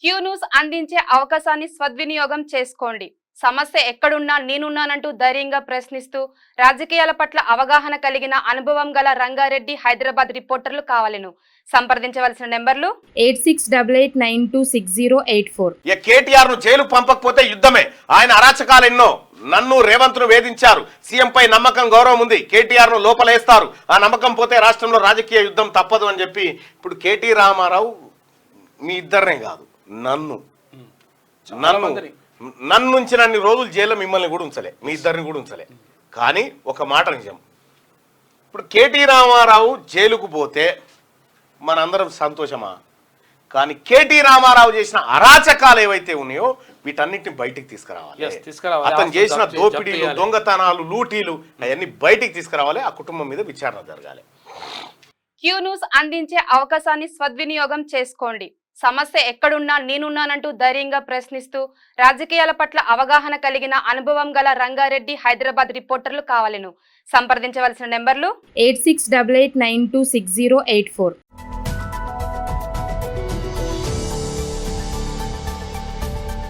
Q news అందించే అవకాశాన్ని సద్వినియోగం చేసుకోండి. సమస్య ఎక్కడున్నా నేనున్నానంటూ ధైర్యంగా ప్రశ్నిస్తూ రాజకీయాల పట్ల అవగాహన కలిగిన అనుభవం గల రంగారెడ్డి హైదరాబాద్ రిపోర్టర్లు కావాలను. సంప్రదించవలసిన నెంబర్లు 8688926084. కేటీఆర్ ను జైలు పంపకపోతే యుద్ధమే. ఆయన అరాచకాలు ఎన్నో. నన్ను రేవంత్ ను వేధించారు. సీఎం పై నమ్మకం గౌరవం ఉంది. కేటీఆర్ ను లోపలేస్తారు. ఆ నమ్మకం పోతే రాష్ట్రంలో రాజకీయ యుద్ధం తప్పదు అని చెప్పి ఇప్పుడు కేటీ రామారావు మీ ఇద్దరినే కాదు నన్ను ఉంచినన్ని రోజులు జైల్లో మిమ్మల్ని కూడా ఉంచలే, మీ ఇద్దరిని కూడా ఉంచలే. కానీ ఒక మాట నిజం, ఇప్పుడు కేటీ రామారావు జైలుకు పోతే మనందరం సంతోషమా? కానీ కేటీ రామారావు చేసిన అరాచకాలు ఏవైతే ఉన్నాయో వీటన్నిటిని బయటికి తీసుకురావాలి. అతను చేసిన దోపిడీలు, దొంగతనాలు, లూటీలు అవన్నీ బయటికి తీసుకురావాలి. ఆ కుటుంబం మీద విచారణ జరగాలి. క్యూ న్యూస్ అందించే అవకాశాన్ని సద్వినియోగం చేసుకోండి. సమస్య ఎక్కడున్నా నేనున్నానంటూ ధైర్యంగా ప్రశ్నిస్తూ రాజకీయాల పట్ల అవగాహన కలిగిన అనుభవం గల రంగారెడ్డి హైదరాబాద్ రిపోర్టర్లు కావాలను. సంప్రదించవలసిన నెంబర్లు 8688926084.